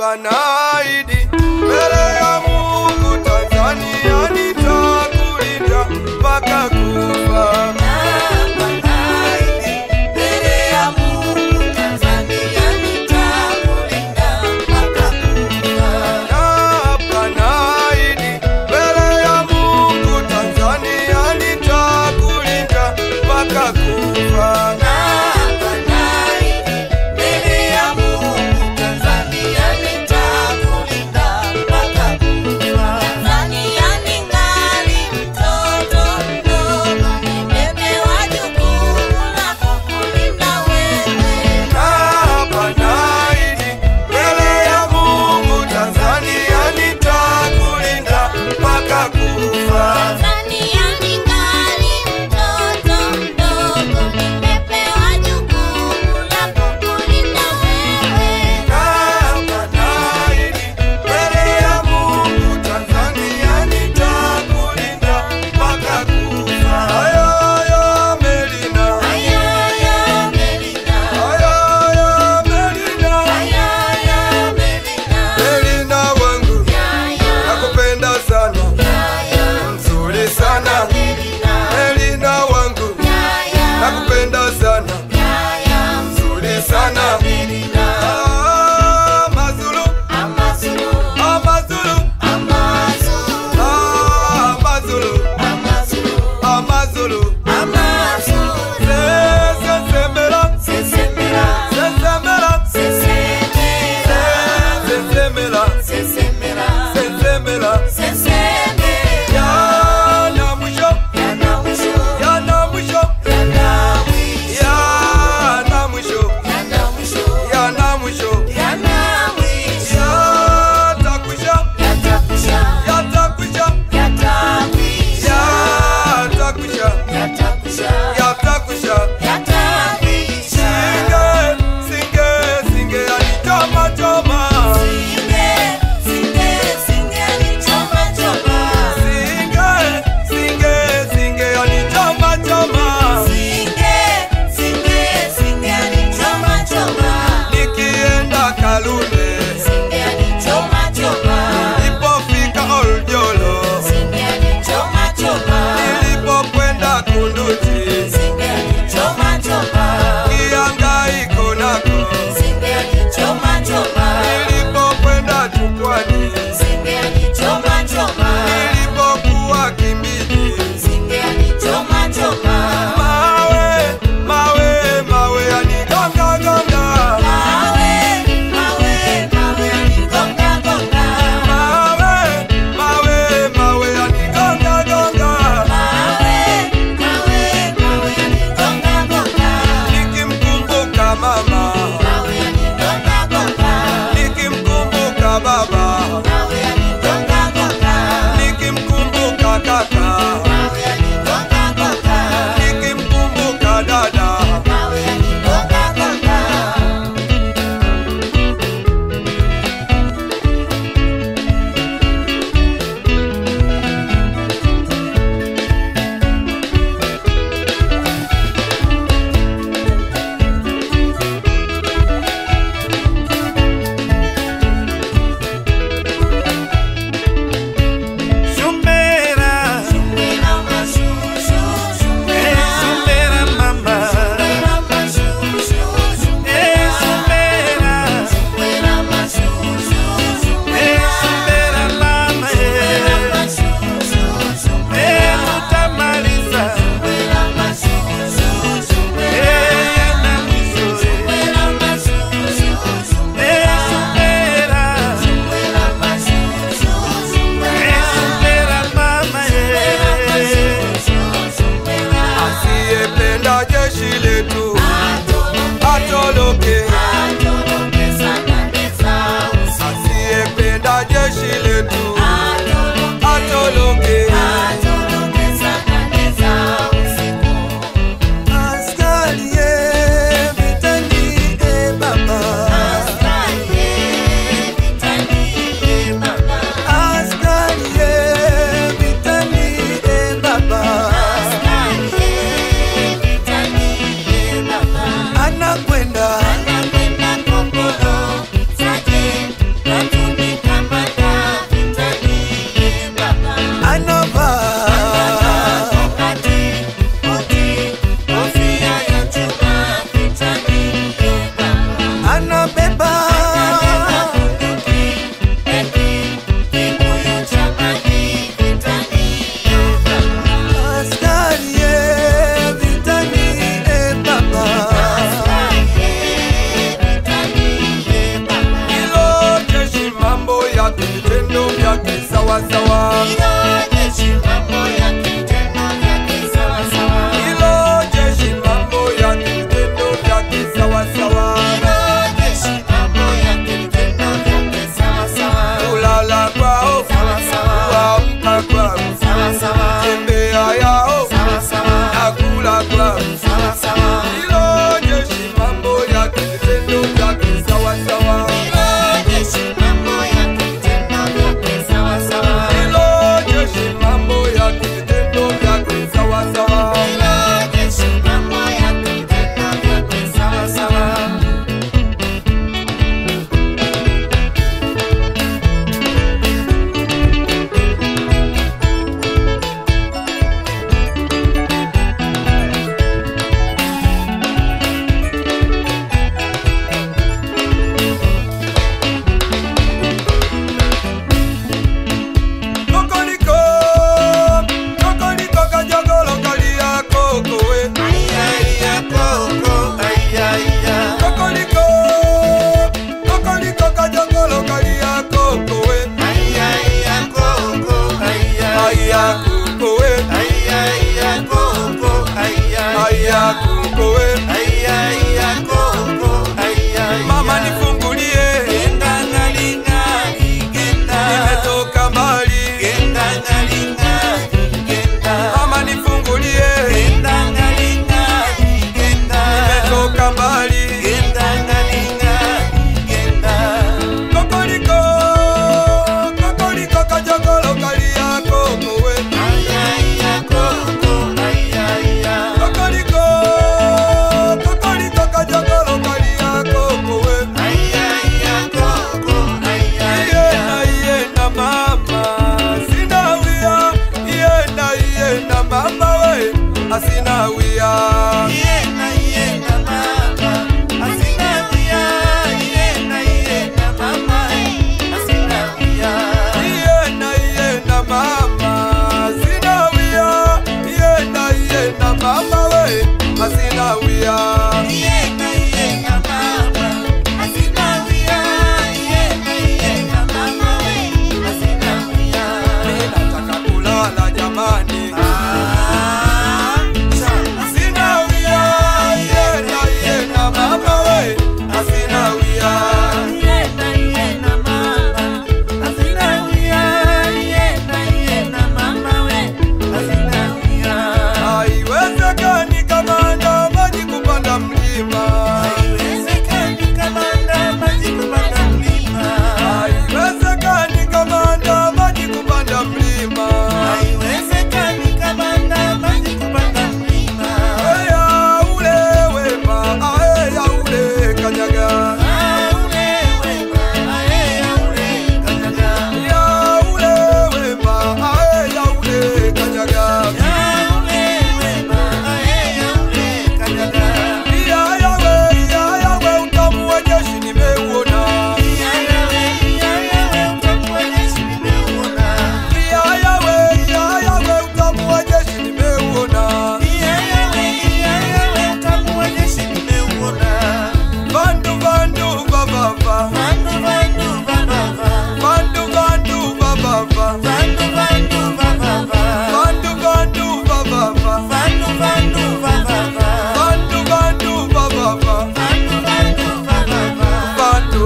hapa naahidi mbele ya Mungu Tanzania nitakulinda mpaka kufa. sawa sawa. Hilo jeshi mambo yake vitendo vyake sawa sawa. Hilo jeshi mambo yake vitendo vyake sawa sawa. Hilo jeshi mambo yake vitendo vyake sawa sawa. Hilo jeshi mambo yake vitendo vyake sawa sawa. Mama nifungulie, Genda ngali ngali genda. nimetoka mbali. Genda ngali ngali genda. Mama nifungulie, Genda ngali ngali genda. nimetoka mbali. Genda ngali ngali genda. Kokoliko, kokoliko kajogolo kalia kokowe. Ayaya koko ayaya. Kokoliko, kokoliko kajogolo kalia kokowe. Ayaya koko Iye ayaya. na iye na mama, sina wia. Iye na mama we, asina wia. Yena yena mama asina wia. Yena mama asina wia. Iye na mama, sina wia. Iye na mama we, asina wia. Yena mama asina wia. Yena mama asina wia. Nataka kulala jamani. Asina wia. Iye na mama we, asina wia. Haiwezekani kamanda maji kupanda mlima. Haiwezekani kamanda maji kupanda mlima. Eya ule wema, eya ule kanyaga. Ya ule wema, eya ule kanyaga. Ya yawe utamu wa jeshi nimeuona. Ya yawe utamu wa jeshi nimeuona. Vandu vandu vavava, vandu vandu vavava, vandu vandu vavava, vandu vandu vavava, vandu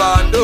vandu